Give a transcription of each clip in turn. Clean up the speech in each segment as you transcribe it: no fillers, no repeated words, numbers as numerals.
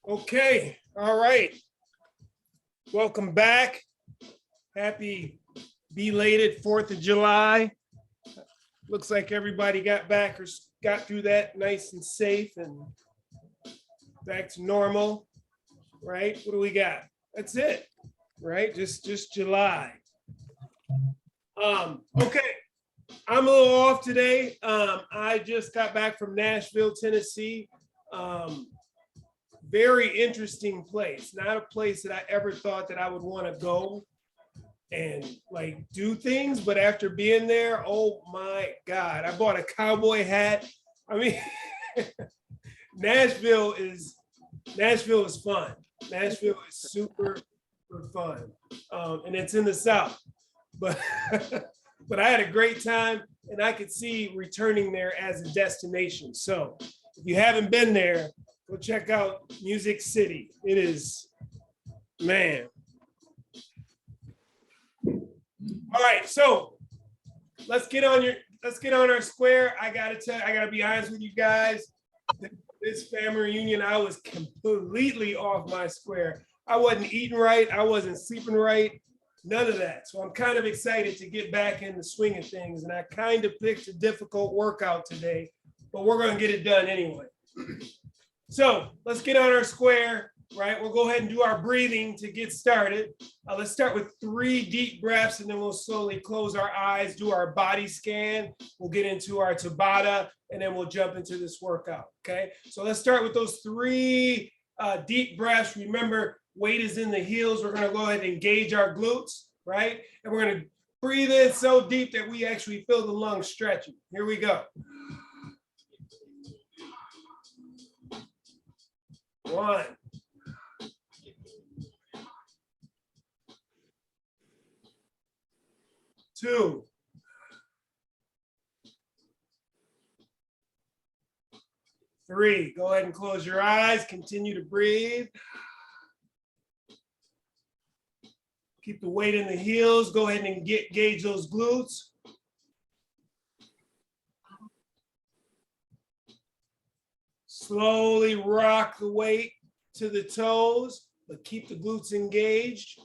Okay, all right. Welcome back. Happy belated 4th of July. Looks like everybody got back or got through that nice and safe and back to normal, right? What do we got? That's it, right? Just July. Okay, I'm a little off today. I just got back from Nashville, Tennessee. Very interesting place. Not a place that I ever thought that I would want to go and like do things, but after being there, oh my God, I bought a cowboy hat. I mean, Nashville is fun. Nashville is super fun, and it's in the South. But but I had a great time, and I could see returning there as a destination. So if you haven't been there, go check out Music City. It is, man. All right, so let's get on our square. I gotta be honest with you guys. This family reunion, I was completely off my square. I wasn't eating right. I wasn't sleeping right. None of that. So I'm kind of excited to get back in the swing of things. And I kind of picked a difficult workout today, but we're going to get it done anyway. So let's get on our square, right? We'll go ahead and do our breathing to get started. Let's start with 3 deep breaths, and then we'll slowly close our eyes, do our body scan. We'll get into our Tabata, and then we'll jump into this workout, okay? So let's start with those 3 deep breaths. Remember, weight is in the heels. We're gonna go ahead and engage our glutes, right? And we're gonna breathe in so deep that we actually feel the lungs stretching. Here we go. 1, 2, 3. Go ahead and close your eyes. Continue to breathe. Keep the weight in the heels. Go ahead and engage those glutes. Slowly rock the weight to the toes, but keep the glutes engaged.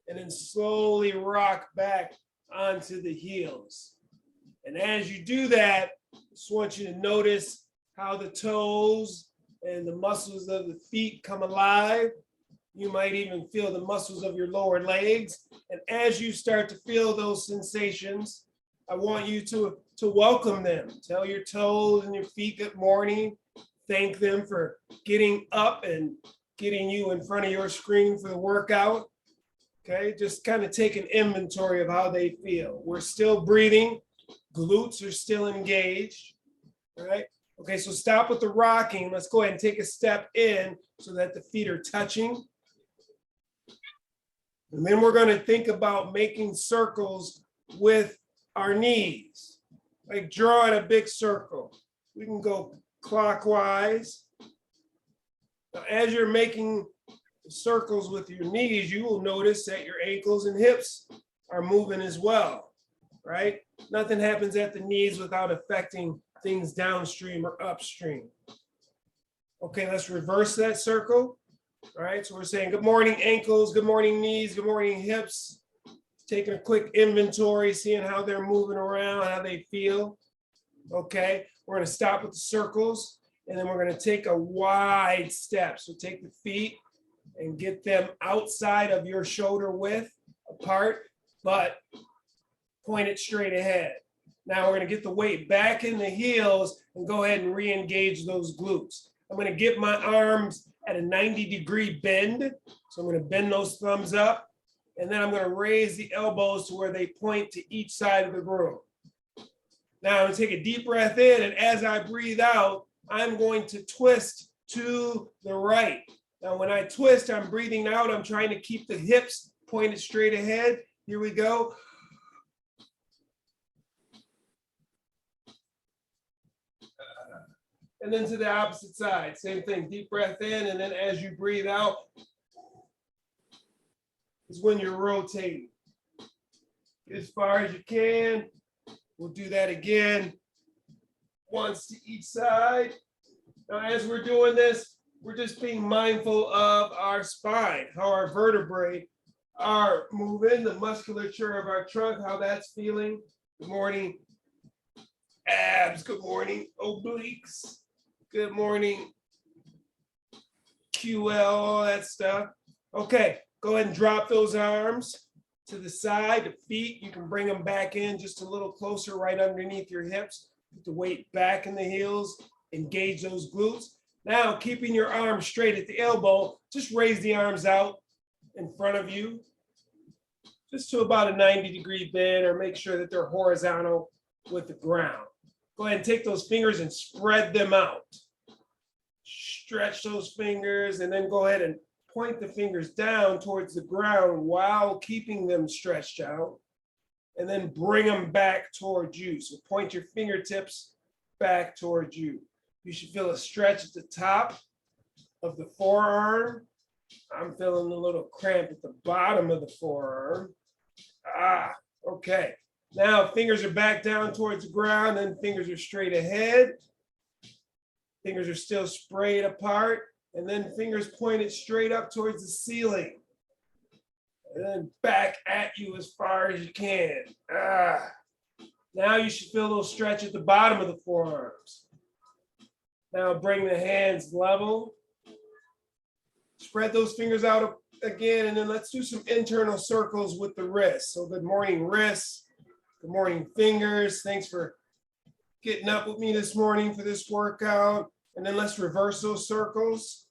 And then slowly rock back onto the heels. And as you do that, I just want you to notice how the toes and the muscles of the feet come alive. You might even feel the muscles of your lower legs. And as you start to feel those sensations, I want you to welcome them. Tell your toes and your feet good morning. Thank them for getting up and getting you in front of your screen for the workout. Okay, just kind of take an inventory of how they feel. We're still breathing. Glutes are still engaged. All right. Okay, so stop with the rocking. Let's go ahead and take a step in so that the feet are touching. And then we're going to think about making circles with our knees, like drawing a big circle. We can go clockwise. Now, as you're making circles with your knees, you will notice that your ankles and hips are moving as well, right? Nothing happens at the knees without affecting things downstream or upstream. Okay, let's reverse that circle. All right, so we're saying good morning ankles, good morning knees, good morning hips. Taking a quick inventory, seeing how they're moving around, how they feel. Okay, we're going to stop with the circles, and then we're going to take a wide step. So take the feet and get them outside of your shoulder width, apart, but point it straight ahead. Now we're going to get the weight back in the heels and go ahead and re-engage those glutes. I'm going to get my arms at a 90-degree bend. So I'm going to bend those thumbs up, and then I'm going to raise the elbows to where they point to each side of the room. Now I'm going to take a deep breath in, and as I breathe out, I'm going to twist to the right. Now when I twist, I'm breathing out. I'm trying to keep the hips pointed straight ahead. Here we go. And then to the opposite side, same thing, deep breath in, and then as you breathe out is when you're rotating. Get as far as you can. We'll do that again, once to each side. Now, as we're doing this, we're just being mindful of our spine, how our vertebrae are moving, the musculature of our trunk, how that's feeling. Good morning, abs. Good morning, obliques. Good morning, QL, all that stuff. Okay, go ahead and drop those arms to the side. The feet, you can bring them back in just a little closer, right underneath your hips. Put the weight back in the heels, engage those glutes. Now, keeping your arms straight at the elbow, just raise the arms out in front of you, just to about a 90-degree bend, or make sure that they're horizontal with the ground. Go ahead and take those fingers and spread them out. Stretch those fingers, and then go ahead and point the fingers down towards the ground while keeping them stretched out, and then bring them back towards you. So point your fingertips back towards you. You should feel a stretch at the top of the forearm. I'm feeling a little cramp at the bottom of the forearm. Okay. Now fingers are back down towards the ground, and fingers are straight ahead. Fingers are still sprayed apart, and then fingers pointed straight up towards the ceiling. And then back at you as far as you can. Now you should feel a little stretch at the bottom of the forearms. Now bring the hands level. Spread those fingers out again, and then let's do some internal circles with the wrists. So good morning, wrists. Good morning, fingers. Thanks for getting up with me this morning for this workout. And then let's reverse those circles.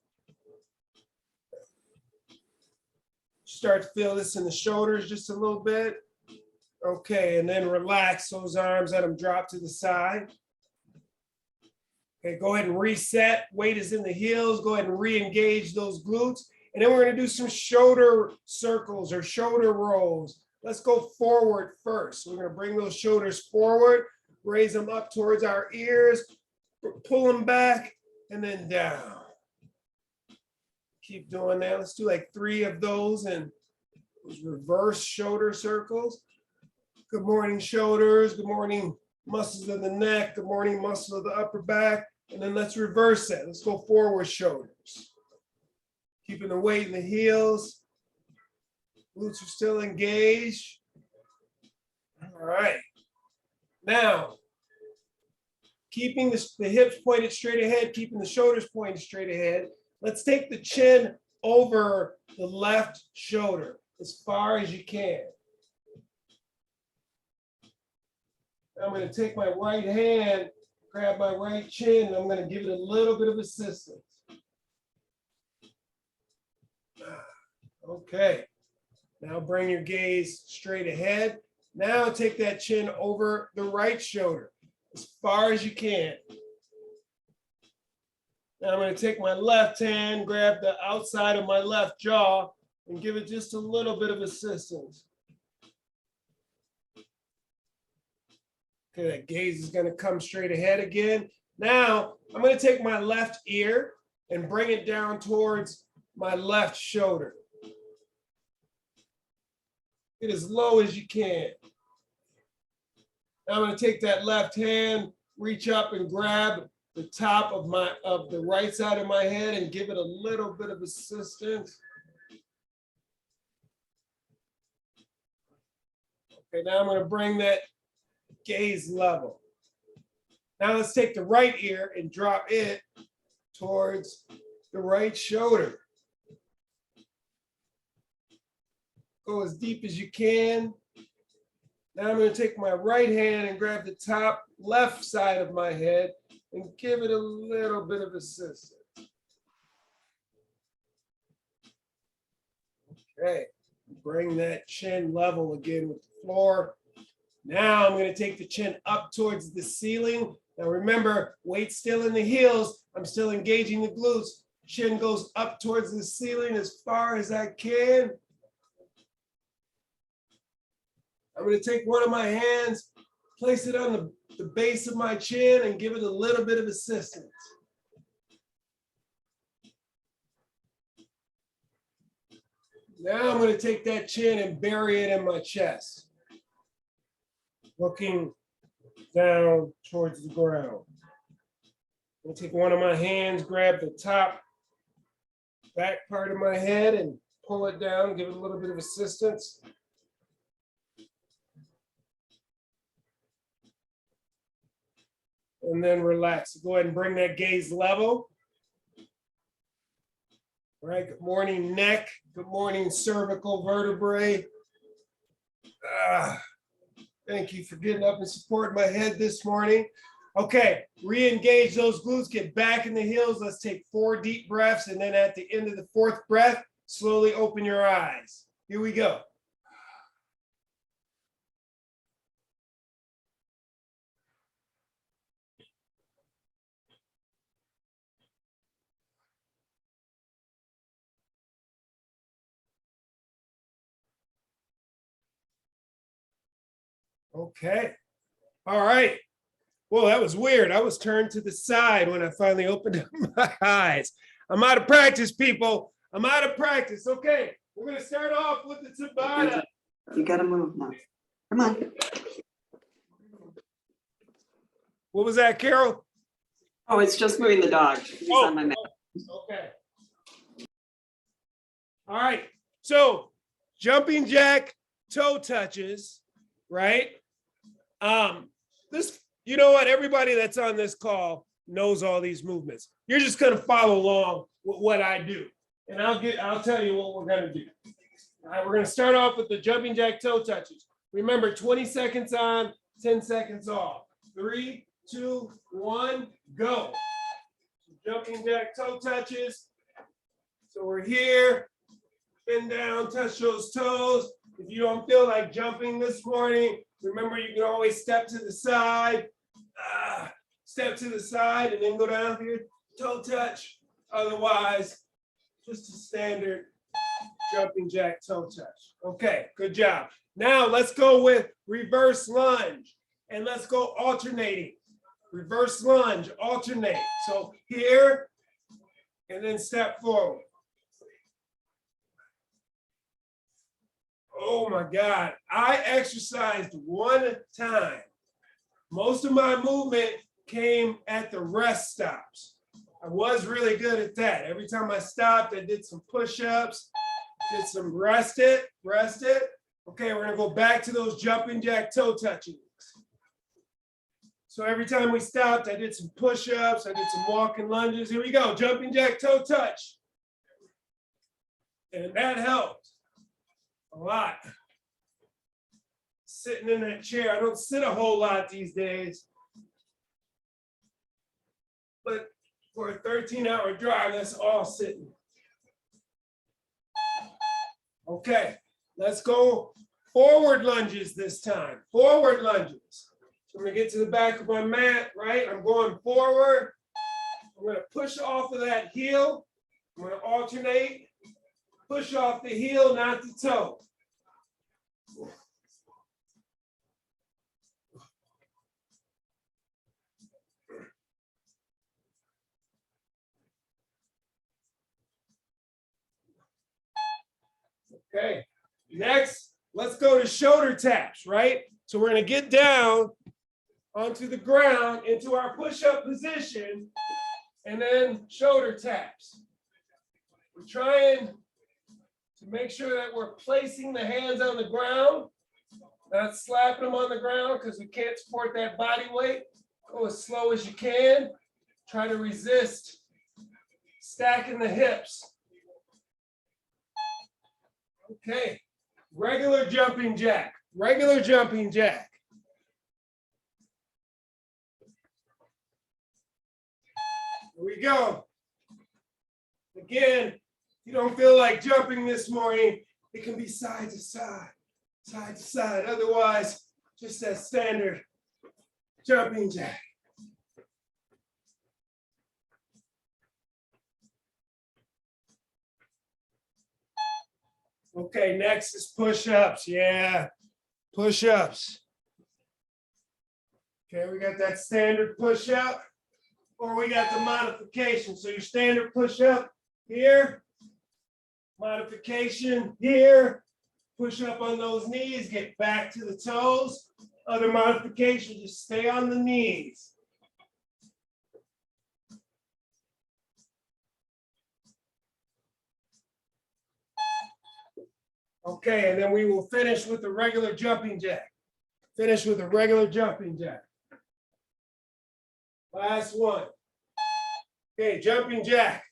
Start to feel this in the shoulders just a little bit. Okay, and then relax those arms, let them drop to the side. Okay, go ahead and reset. Weight is in the heels. Go ahead and re-engage those glutes. And then we're going to do some shoulder circles or shoulder rolls. Let's go forward first. So we're going to bring those shoulders forward, raise them up towards our ears, pull them back, and then down. Keep doing that. Let's do like 3 of those and those reverse shoulder circles. Good morning, shoulders. Good morning, muscles of the neck. Good morning, muscles of the upper back. And then let's reverse that. Let's go forward shoulders. Keeping the weight in the heels. Glutes are still engaged. All right. Now, keeping the hips pointed straight ahead, keeping the shoulders pointed straight ahead. Let's take the chin over the left shoulder as far as you can. I'm going to take my right hand, grab my right chin, and I'm going to give it a little bit of assistance. Okay. Now bring your gaze straight ahead. Now take that chin over the right shoulder as far as you can. Now I'm going to take my left hand, grab the outside of my left jaw, and give it just a little bit of assistance. Okay, that gaze is going to come straight ahead again. Now I'm going to take my left ear and bring it down towards my left shoulder. Get as low as you can. Now I'm going to take that left hand, reach up and grab the top of the right side of my head and give it a little bit of assistance. Okay, now I'm going to bring that gaze level. Now let's take the right ear and drop it towards the right shoulder. Go as deep as you can. Now I'm going to take my right hand and grab the top left side of my head and give it a little bit of assistance. Okay, bring that chin level again with the floor. Now I'm going to take the chin up towards the ceiling. Now remember, weight still in the heels. I'm still engaging the glutes. Chin goes up towards the ceiling as far as I can. I'm going to take one of my hands, place it on the base of my chin, and give it a little bit of assistance. Now I'm going to take that chin and bury it in my chest, looking down towards the ground. I'm going to take one of my hands, grab the top back part of my head and pull it down, give it a little bit of assistance. And then relax. Go ahead and bring that gaze level. All right, good morning, neck. Good morning, cervical vertebrae. Thank you for getting up and supporting my head this morning. Okay, re-engage those glutes, get back in the heels. Let's take 4 deep breaths. And then at the end of the 4th breath, slowly open your eyes. Here we go. Okay. All right. Well, that was weird. I was turned to the side when I finally opened up my eyes. I'm out of practice, people. I'm out of practice. Okay. We're going to start off with the Tabata. You got to move now. Come on. What was that, Carol? Oh, it's just moving the dog. He's on my mat. Okay. All right. So jumping jack toe touches, right? This, you know what? Everybody that's on this call knows all these movements. You're just going to follow along with what I do. And I'll tell you what we're going to do. All right, we're going to start off with the jumping jack toe touches. Remember, 20 seconds on, 10 seconds off. 3, 2, 1, go. Jumping jack toe touches. So we're here, bend down, touch those toes. If you don't feel like jumping this morning, remember you can always step to the side, step to the side, and then go down for your toe touch. Otherwise, just a standard jumping jack toe touch. Okay, good job. Now let's go with reverse lunge, and let's go alternating. Reverse lunge, alternate. So here, and then step forward. Oh my God, I exercised 1 time. Most of my movement came at the rest stops. I was really good at that. Every time I stopped, I did some push-ups, did some rest it. Okay, we're gonna go back to those jumping jack toe touches. So every time we stopped, I did some push-ups, I did some walking lunges. Here we go, jumping jack toe touch. And that helped a lot. Sitting in that chair. I don't sit a whole lot these days. But for a 13-hour drive, that's all sitting. Okay, let's go forward lunges this time. Forward lunges. So I'm gonna get to the back of my mat, right? I'm going forward. I'm gonna push off of that heel. I'm gonna alternate. Push off the heel, not the toe. Okay, next, let's go to shoulder taps, right? So we're gonna get down onto the ground into our push-up position and then shoulder taps. We're trying to make sure that we're placing the hands on the ground, not slapping them on the ground because we can't support that body weight. Go as slow as you can. Try to resist stacking the hips. Okay, regular jumping jack, regular jumping jack. Here we go. Again, if you don't feel like jumping this morning, it can be side to side, side to side. Otherwise, just that standard jumping jack. Okay, next is push-ups. Yeah, push-ups. Okay, we got that standard push-up, or we got the modification. So your standard push-up here, modification here, push up on those knees, get back to the toes. Other modification, just stay on the knees. Okay, and then we will finish with the regular jumping jack. Finish with a regular jumping jack. Last one. Okay, jumping jack.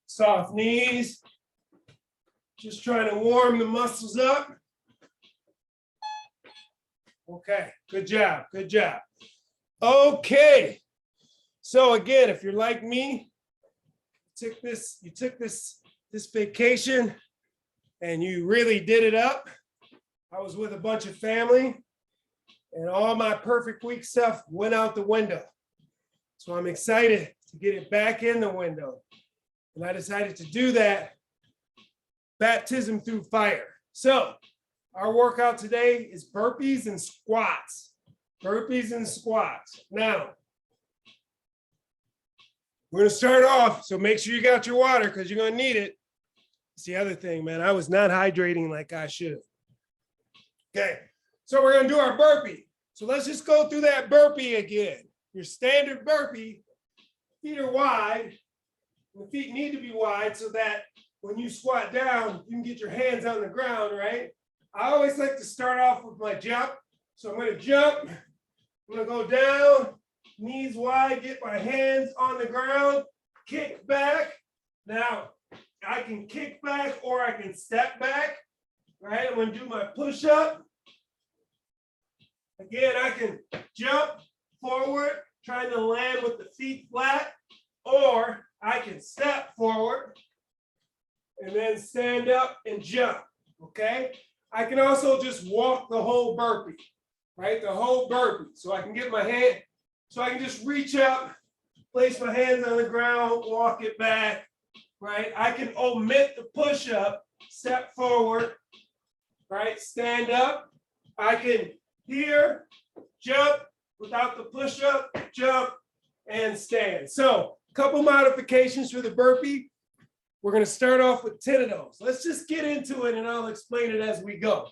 Soft knees. Just trying to warm the muscles up. Okay, good job, good job. Okay, so again, if you're like me, you took this vacation and you really did it up. I was with a bunch of family and all my perfect week stuff went out the window. So I'm excited to get it back in the window. And I decided to do that, baptism through fire. So our workout today is burpees and squats. Burpees and squats. Now, we're gonna start off, so make sure you got your water because you're gonna need it. It's the other thing, man. I was not hydrating like I should. Okay, so we're gonna do our burpee. So let's just go through that burpee again. Your standard burpee, feet are wide. The feet need to be wide so that when you squat down, you can get your hands on the ground, right? I always like to start off with my jump. So I'm gonna jump, I'm gonna go down, knees wide, get my hands on the ground, kick back. Now, I can kick back or I can step back, right? I'm gonna do my push-up. Again, I can jump forward, trying to land with the feet flat, or I can step forward and then stand up and jump, okay? I can also just walk the whole burpee, right? The whole burpee. So I can get my hand, so I can just reach up, place my hands on the ground, walk it back, right? I can omit the push-up, step forward, right? Stand up. I can here, jump without the push-up, jump and stand. So a couple modifications for the burpee. We're going to start off with 10 of those. Let's just get into it and I'll explain it as we go.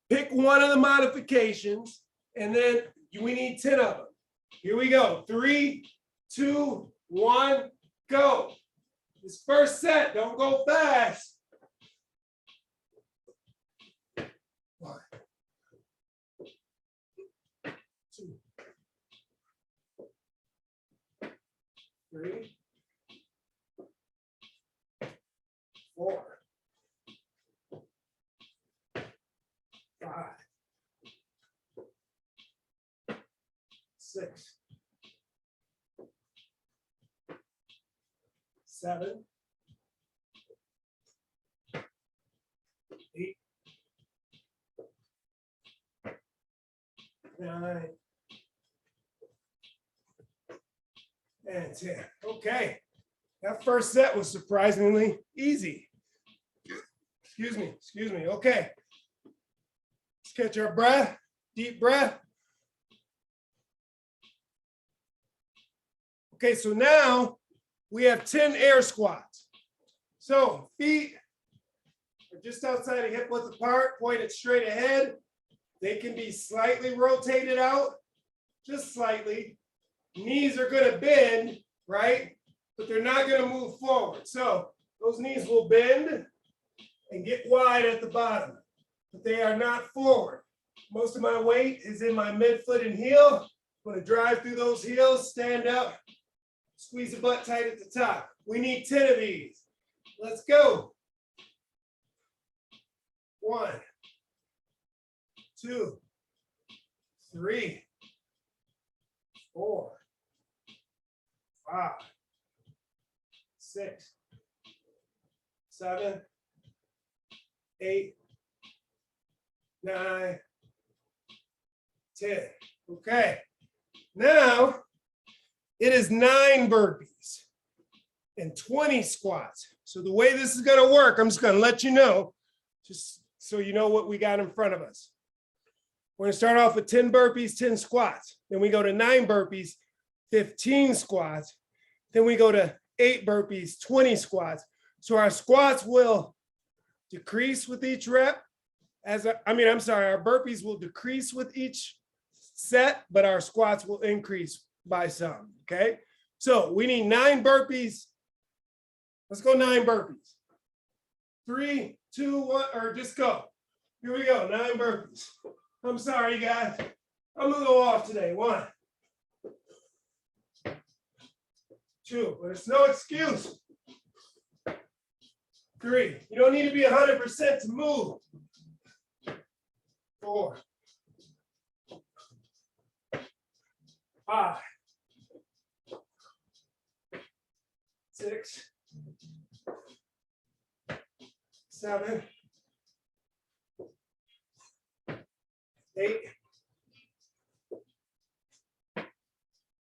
Pick one of the modifications and then we need 10 of them. Here we go. 3, 2, 1, go. This first set, don't go fast. 1, 2, 3, 4, 5, 6, 7, 8, 9, and 10. Okay, that first set was surprisingly easy. Excuse me. Okay, let's catch our breath, deep breath. Okay, so now we have 10 air squats. So feet are just outside of hip width apart, pointed straight ahead. They can be slightly rotated out, just slightly. Knees are gonna bend, right? But they're not gonna move forward. So those knees will bend and get wide at the bottom, but they are not forward. Most of my weight is in my midfoot and heel. I'm gonna drive through those heels, stand up, squeeze the butt tight at the top. We need 10 of these. Let's go. 1, 2, 3, 4, 5, 6, 7, 8, 9, 10. Okay. Now it is 9 burpees and 20 squats. So the way this is going to work, I'm just going to let you know, just so you know what we got in front of us. We're going to start off with 10 burpees, 10 squats. Then we go to 9 burpees, 15 squats. Then we go to 8 burpees, 20 squats. So our squats will decrease with each rep. Our burpees will decrease with each set, but our squats will increase by some, okay? So we need 9 burpees. Let's go 9 burpees. 3, 2, 1, or just go. Here we go, 9 burpees. I'm sorry, guys. I'm a little off today. 1, 2, but it's no excuse. 3, you don't need to be 100% to move. 4, 5, 6, 7, 8,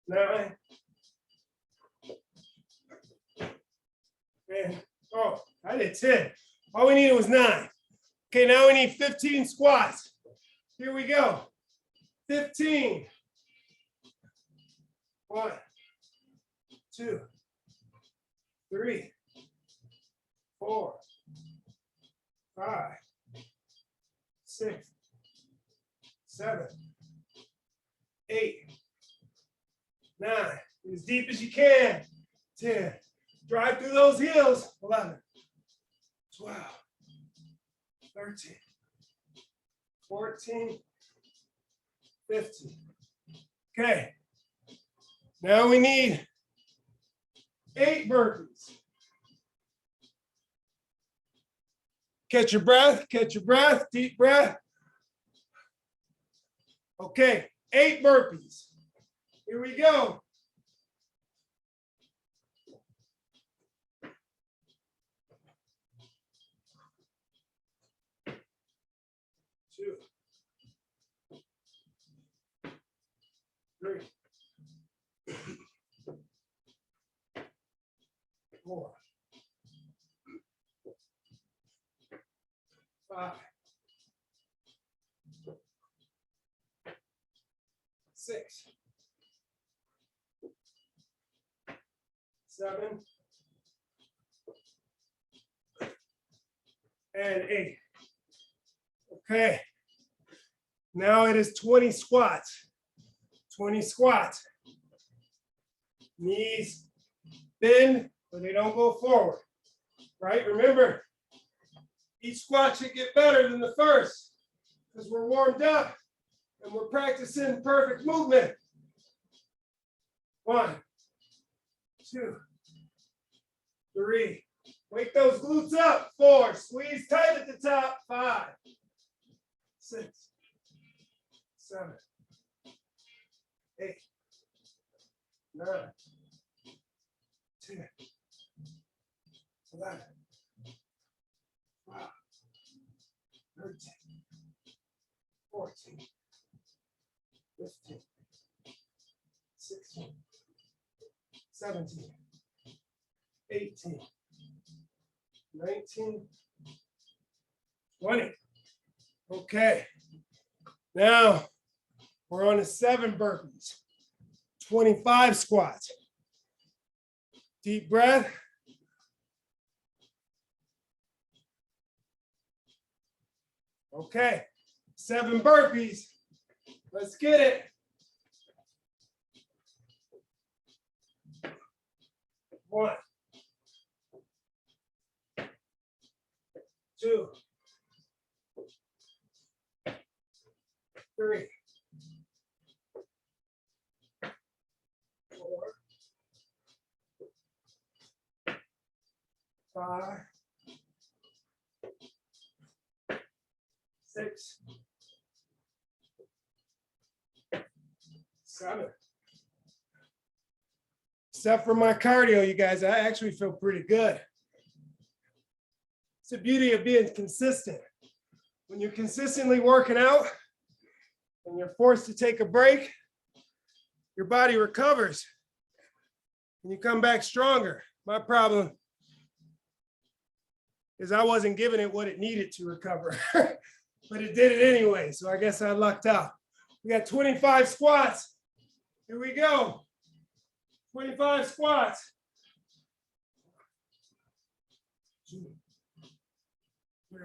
9, and oh, I did 10. All we needed was 9. Okay, now we need 15 squats. Here we go. 15. 1, 2, 3, 4, 5, 6, 7, 8, 9. As deep as you can. 10. Drive through those heels. 11, 12, 13, 14, 15. Okay. Now we need 8 burpees. Catch your breath, deep breath. Okay, 8 burpees. Here we go. 2, 3, 4, 5, 6, 7, and 8. Okay. Now it is 20 squats. 20 squats. Knees bend, but they don't go forward. Right? Remember, each squat should get better than the first because we're warmed up and we're practicing perfect movement. 1, 2, 3. Wake those glutes up. 4. Squeeze tight at the top. 5, 6, 7, 8, 9, 10, 11, 12, 13, 14, 15, 16, 17, 18, 19, 20. Okay. Now we're on to 7 burpees, 25 squats. Deep breath. Okay, 7 burpees. Let's get it. 1, 2, 3, 4, 5, 6, 7. Except for my cardio, you guys, I actually feel pretty good. It's the beauty of being consistent. When you're consistently working out and you're forced to take a break, your body recovers and you come back stronger. My problem is I wasn't giving it what it needed to recover, but it did it anyway. So I guess I lucked out. We got 25 squats. Here we go. 25 squats. 2, 3,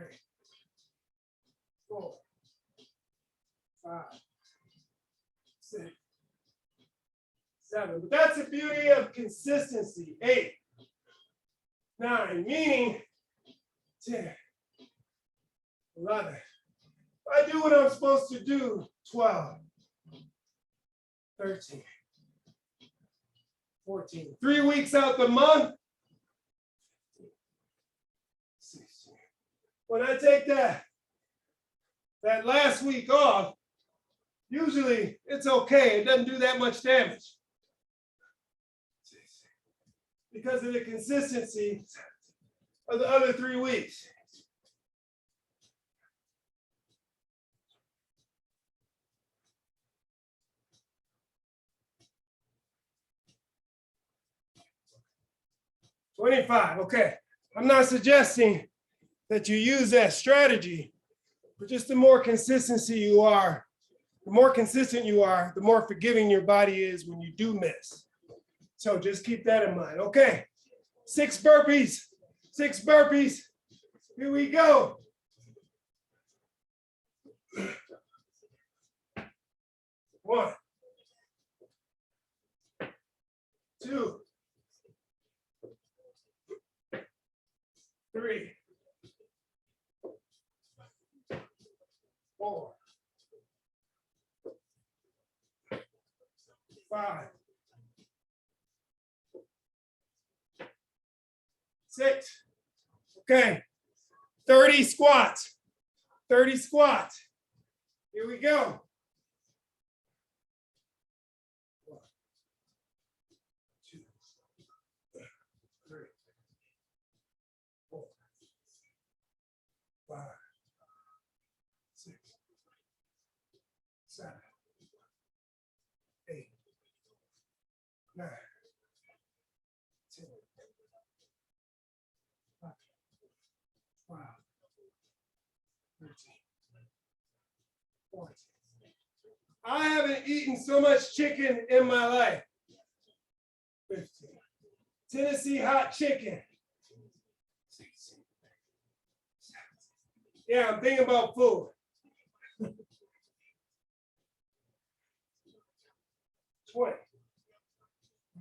4, 5, 6, 7. But that's the beauty of consistency. 8, 9, meaning 10, 11. I do what I'm supposed to do. 12, 13, 14. 3 weeks out the month. 16. When I take that last week off, usually it's okay. It doesn't do that much damage. Because of the consistency of the other 3 weeks. $25. Okay. I'm not suggesting that you use that strategy, but just the more consistency you are, the more consistent you are, the more forgiving your body is when you do miss. So just keep that in mind. Okay. 6 burpees. 6 burpees. Here we go. 1, 2, 3, 4, 5, 6. Okay. 30 squats. 30 squats. Here we go. 1, 2, 3, 4, 5, 6, 7, 8, 9, 10, 11, 12, 13, 14. I haven't eaten so much chicken in my life. 15. Tennessee hot chicken. 16. 17. Yeah, I'm thinking about food. 20.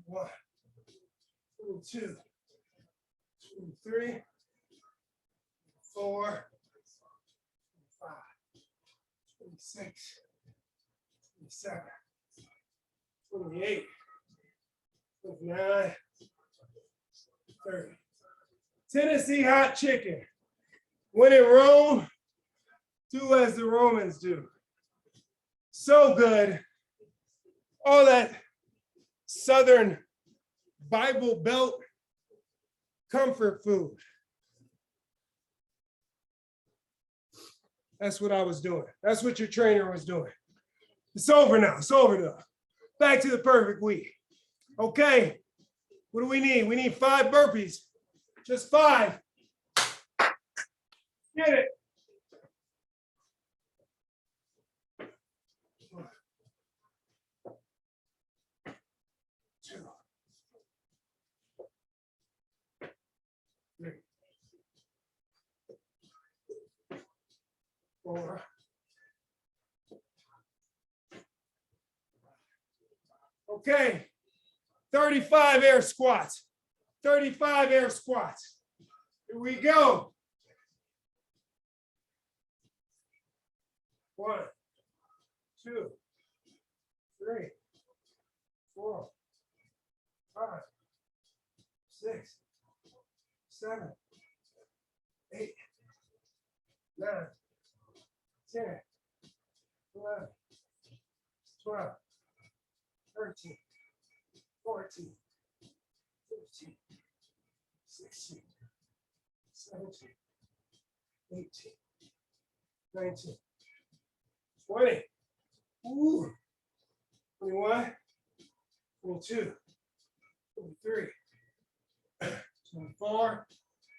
1, 22, 23, 4, 5, 26, 27, 28, 29, 30. Tennessee hot chicken. When in Rome, do as the Romans do. So good. All that Southern Bible Belt comfort food. That's what I was doing. That's what your trainer was doing. It's over now. It's over now. Back to the perfect week. Okay. What do we need? We need 5 burpees. Just 5. Get it. 1, 2, 3, 4. Okay. 35 air squats. 35 air squats. Here we go. 1, 2, 3, 4, 5, 6, 7, 8, 9, 10, 11, 12, 13, 14, 15, 16, 17, 18, 19, 20. Ooh. 21, 22, 23, 24.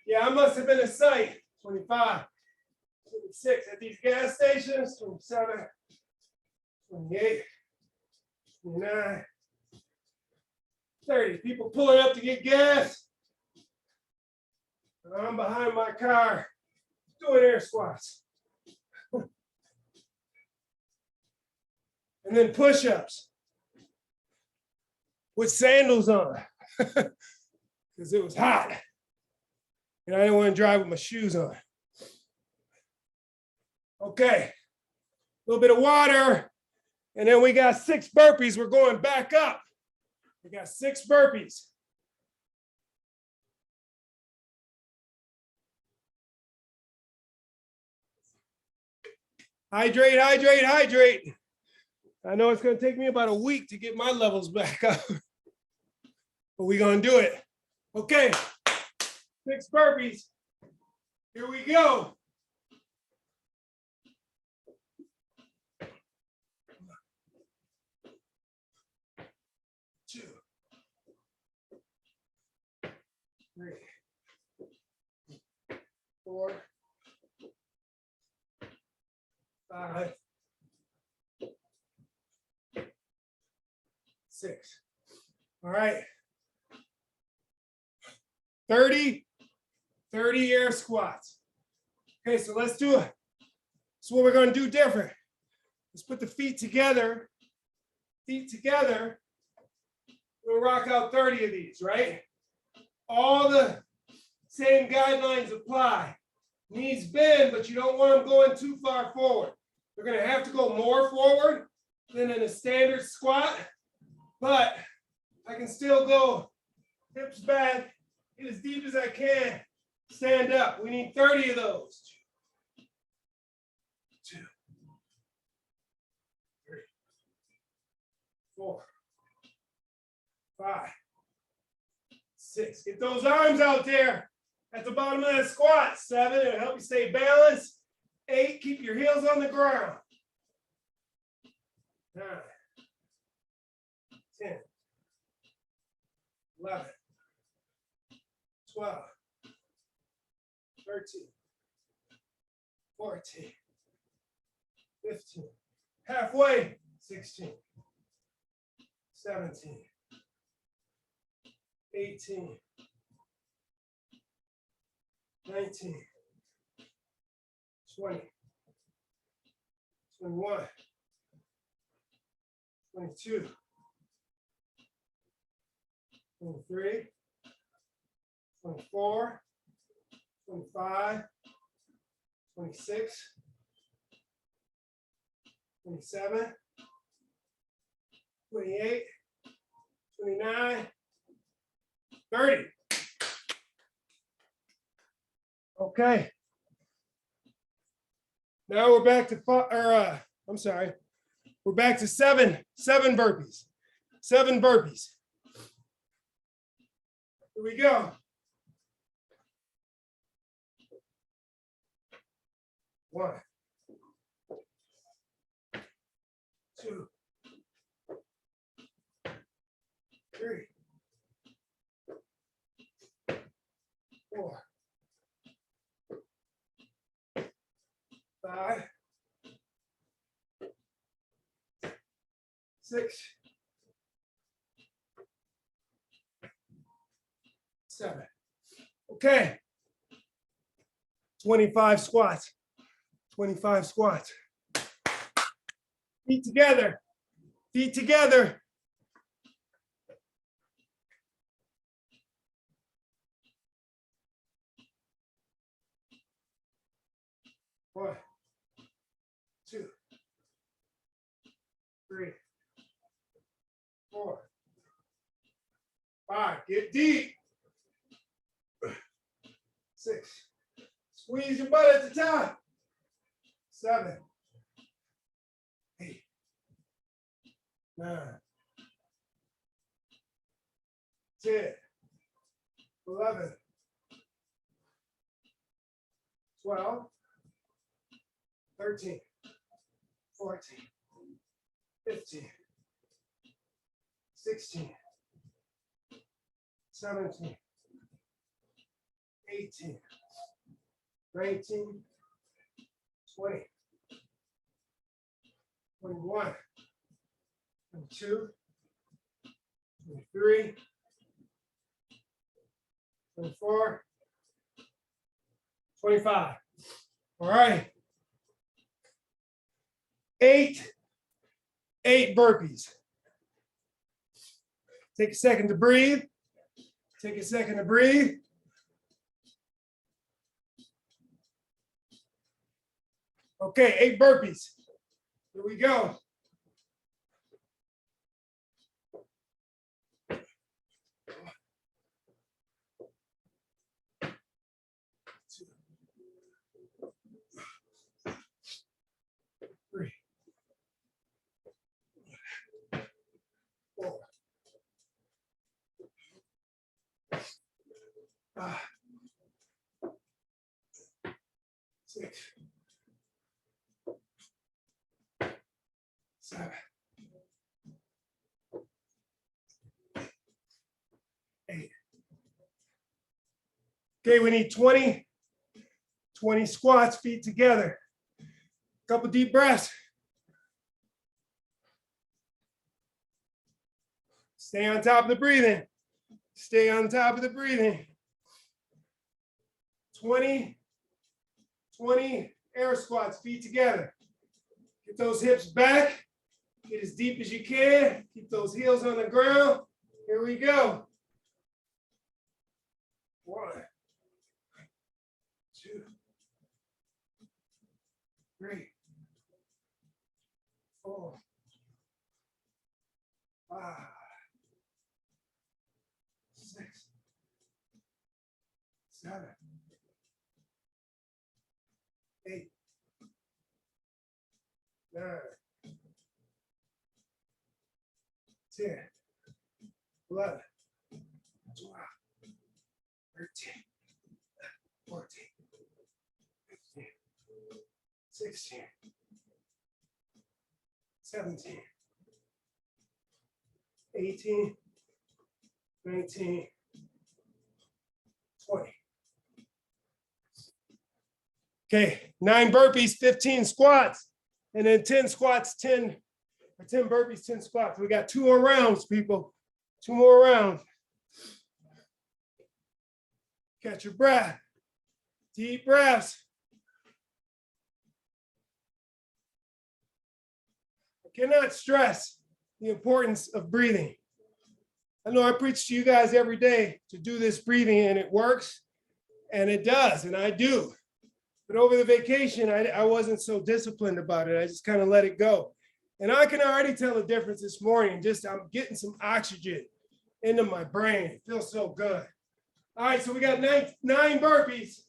Yeah, I must have been a sight. 25, 26 at these gas stations. 27, 28, 29, 30. People pulling up to get gas. And I'm behind my car doing air squats. And then push-ups with sandals on because it was hot. And I didn't want to drive with my shoes on. Okay, a little bit of water. And then we got 6 burpees. We're going back up. We got 6 burpees. Hydrate, hydrate, hydrate. I know it's going to take me about a week to get my levels back up, but we're going to do it. Okay, 6 burpees. Here we go. 2, 3, 4, 5, 6. All right. 30 air squats. Okay, so let's do it. So what we're going to do different. Let's put the feet together. Feet together. We'll rock out 30 of these, right? All the same guidelines apply. Knees bend, but you don't want them going too far forward. They're going to have to go more forward than in a standard squat, but I can still go hips back, get as deep as I can, stand up. We need 30 of those. 2, 3, 4, 5, 6. Get those arms out there at the bottom of that squat. 7, it'll help you stay balanced. 8, keep your heels on the ground. 9, 10, 11, 12, 13, 14, 15, halfway, 16, 17, 18, 19, 20, 21, 22, 23, 24, 25, 26, 27, 28, 29, 30. Okay. Now we're back to we're back to 7 burpees. 7 burpees. Here we go. 1, 2, 3, 4, 5, 6, 7. Okay. 25 squats. 25 squats. Feet together. Feet together. One, 2, 3, 4, 5. Get deep. 6. Squeeze your butt at the top. 7, 8, 9, 10, 11, 12, 13, 14, 15, 16, 17, 18, 19, 20, 21, 22, 23, 24, 25. All right. 8 8 burpees. Take a second to breathe. Take a second to breathe. Okay, 8 burpees. Here we go. Three, 4, 5, 6, 7, 8. Okay, we need 20 squats, feet together. Couple deep breaths. Stay on top of the breathing. Stay on top of the breathing. 20 air squats, feet together. Get those hips back. Get as deep as you can. Keep those heels on the ground. Here we go. 1, 2, 3, 4, 5, 6, 7, 8, 9, 10, 11, 12, 13, 14, 15, 16, 17, 18, 19, 20. Okay, 9 burpees, 15 squats, and then 10 squats, 10 burpees, 10 squats. We got 2 more rounds, people. 2 more rounds. Catch your breath. Deep breaths. I cannot stress the importance of breathing. I know I preach to you guys every day to do this breathing, and it works, and it does, and I do. But over the vacation, I wasn't so disciplined about it. I just kind of let it go. And I can already tell the difference this morning. Just I'm getting some oxygen into my brain. It feels so good. All right, so we got 9 burpees.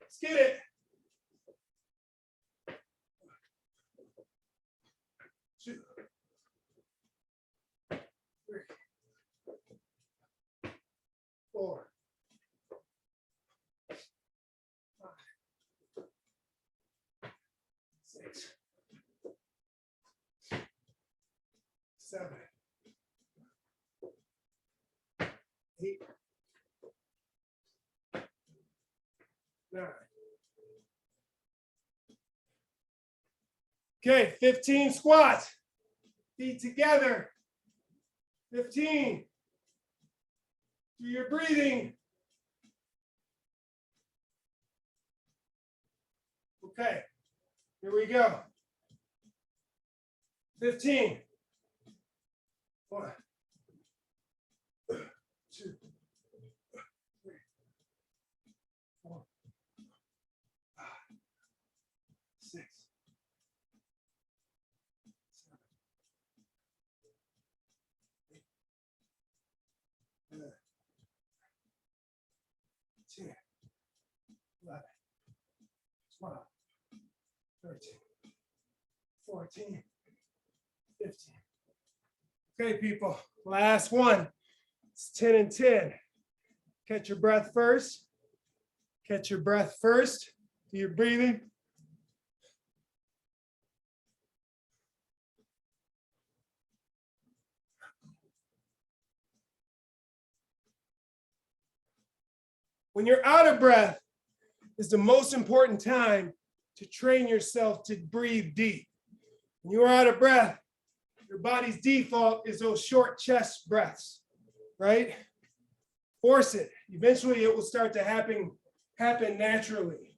Let's get it. 2, 3, 4, 5, 6, 7, 8, 9. Okay, 15 squats. Feet together. 15. Do your breathing. Okay, here we go. 15. 1, 2, 3, 4, 5, 6, 7, 8, 9, 10, 11, 12, 13, 14, 15. Okay, people, last one. It's 10 and 10. Catch your breath first. Catch your breath first. Do your breathing. When you're out of breath is the most important time to train yourself to breathe deep. When you're out of breath, your body's default is those short chest breaths, right? Force it. Eventually it will start to happen naturally.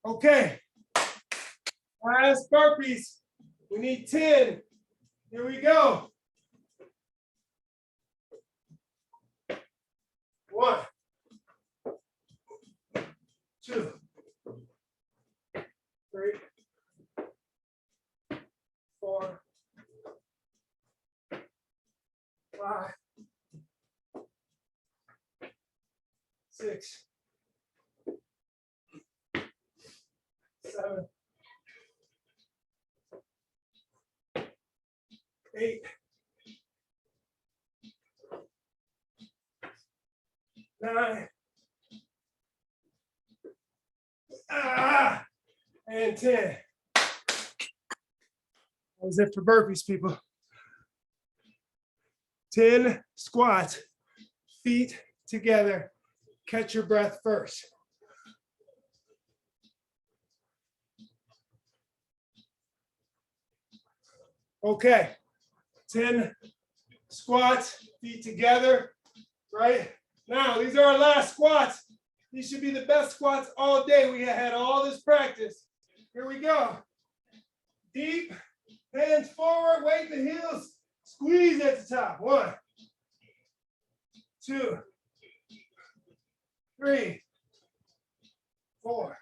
Okay. Last burpees. We need 10. Here we go. 1, 2, 3, 4, 5, 6, 7, 8, 9, and 10. That was it for burpees, people. 10 squats, feet together. Catch your breath first. Okay, 10 squats, feet together, right? Now, these are our last squats. These should be the best squats all day. We had all this practice. Here we go. Deep, hands forward, weight the heels, squeeze at the top. 1, 2, 3, 4,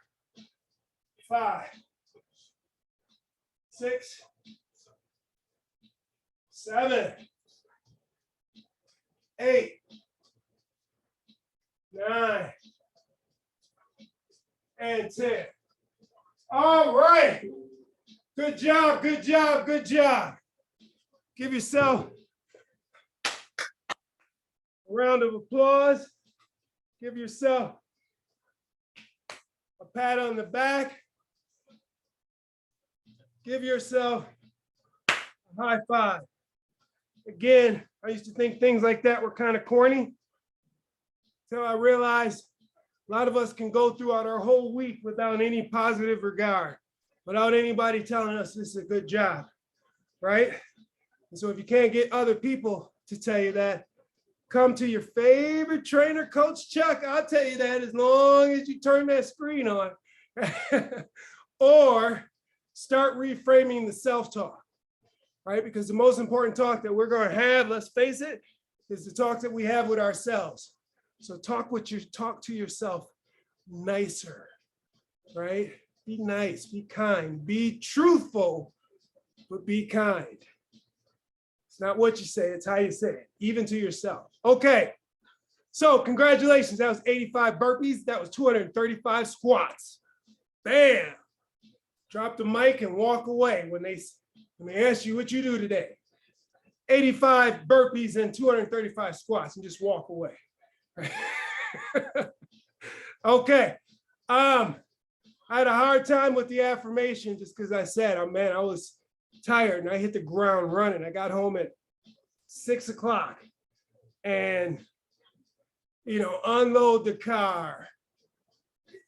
5, 6, 7, 8, 9, and 10. All right. Good job, good job, good job. Give yourself a round of applause. Give yourself a pat on the back. Give yourself a high five. Again, I used to think things like that were kind of corny until I realized a lot of us can go throughout our whole week without any positive regard, without anybody telling us this is a good job, right? And so if you can't get other people to tell you that, come to your favorite trainer, Coach Chuck. I'll tell you that as long as you turn that screen on. Or start reframing the self-talk, right? Because the most important talk that we're going to have, let's face it, is the talk that we have with ourselves. So talk to yourself nicer, right? Be nice, be kind, be truthful, but be kind. It's not what you say, it's how you say it, even to yourself. Okay, so congratulations, that was 85 burpees, that was 235 squats. Bam! Drop the mic and walk away when they ask you what you do today. 85 burpees and 235 squats, and just walk away. Okay. I had a hard time with the affirmation just because I said, oh man, I was tired and I hit the ground running. I got home at 6 o'clock and, unload the car,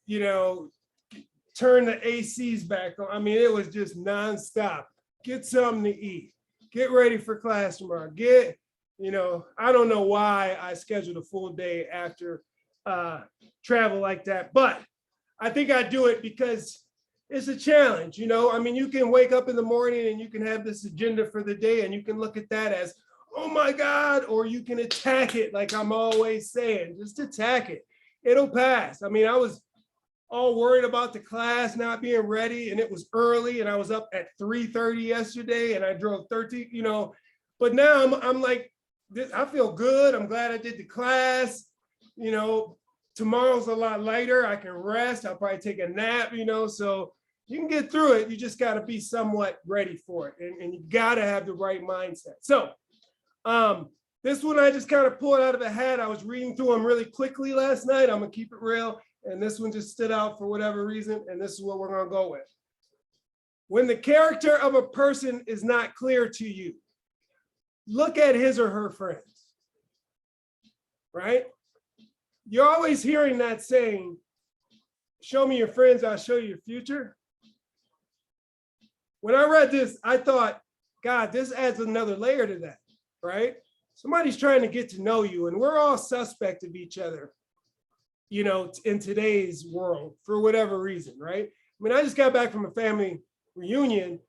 turn the ACs back on. I mean, it was just nonstop. Get something to eat. Get ready for class tomorrow. I don't know why I scheduled a full day after travel like that, but I think I do it because it's a challenge. I mean, you can wake up in the morning and you can have this agenda for the day and you can look at that as, oh my God, or you can attack it like I'm always saying, just attack it. It'll pass. I mean, I was all worried about the class not being ready and it was early and I was up at 3:30 yesterday and I drove 13, but now I'm like, I feel good. I'm glad I did the class. Tomorrow's a lot lighter. I can rest. I'll probably take a nap, so you can get through it. You just got to be somewhat ready for it. And you got to have the right mindset. So this one I just kind of pulled out of a hat. I was reading through them really quickly last night. I'm going to keep it real. And this one just stood out for whatever reason. And this is what we're going to go with. When the character of a person is not clear to you, look at his or her friends, right? You're always hearing that saying, show me your friends, I'll show you your future. When I read this, I thought, God, this adds another layer to that, right? Somebody's trying to get to know you and we're all suspect of each other, in today's world for whatever reason, right? I mean, I just got back from a family reunion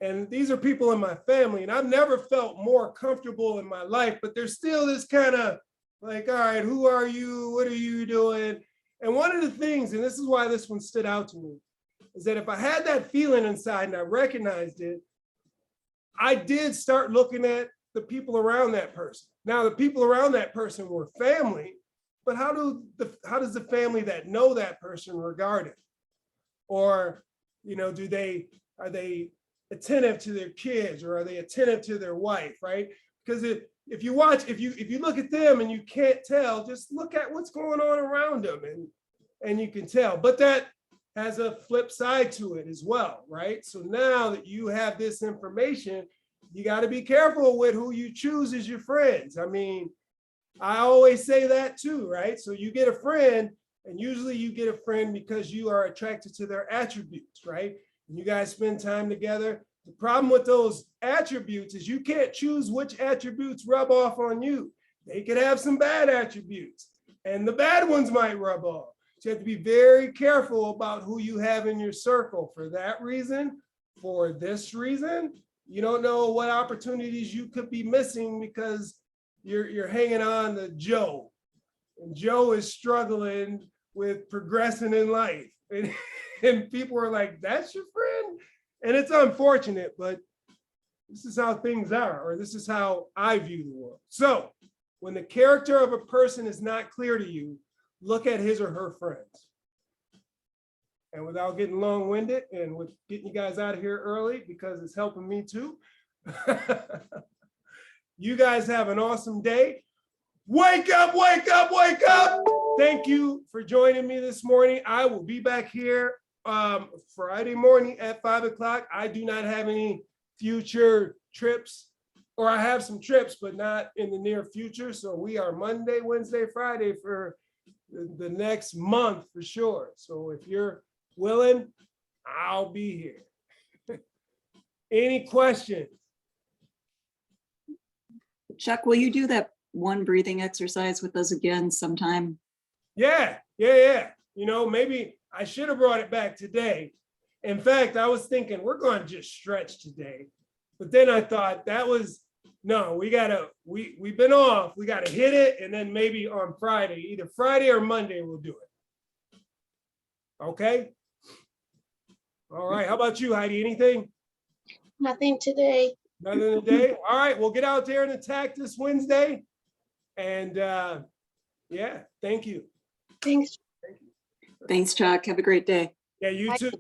And these are people in my family, and I've never felt more comfortable in my life, but there's still this kind of like, all right, who are you? What are you doing? And one of the things, and this is why this one stood out to me, is that if I had that feeling inside and I recognized it, I did start looking at the people around that person. Now, the people around that person were family, but how does the family that know that person regard it? Or, you know, are they attentive to their kids, or are they attentive to their wife, right? Because if you look at them and you can't tell, just look at what's going on around them, and you can tell. But that has a flip side to it as well, right? So now that you have this information, you got to be careful with who you choose as your friends. I mean, I always say that too, right? So you get a friend, and usually you get a friend because you are attracted to their attributes, right? And you guys spend time together. The problem with those attributes is you can't choose which attributes rub off on you. They could have some bad attributes, and the bad ones might rub off. So you have to be very careful about who you have in your circle for that reason. For this reason, you don't know what opportunities you could be missing because you're hanging on to Joe, and Joe is struggling with progressing in life. And people are like, that's your friend? And it's unfortunate, but this is how things are, or this is how I view the world. So when the character of a person is not clear to you, look at his or her friends. And without getting long-winded, and with getting you guys out of here early because it's helping me too, you guys have an awesome day. Wake up, wake up, wake up. Thank you for joining me this morning. I will be back here Friday morning at 5 o'clock. I do not have any future trips, or I have some trips, but not in the near future. So we are Monday, Wednesday, Friday for the next month for sure. So if you're willing, I'll be here. Any questions? Chuck, will you do that one breathing exercise with us again sometime? Yeah. You know, maybe I should have brought it back today. In fact, I was thinking we're going to just stretch today. But then I thought we've been off. We got to hit it. And then maybe on Friday, either Friday or Monday, we'll do it. Okay. All right. How about you, Heidi? Anything? Nothing today. Nothing today. All right. We'll get out there and attack this Wednesday. And yeah, thank you. Thanks. Thanks, Chuck. Have a great day. Yeah, you too.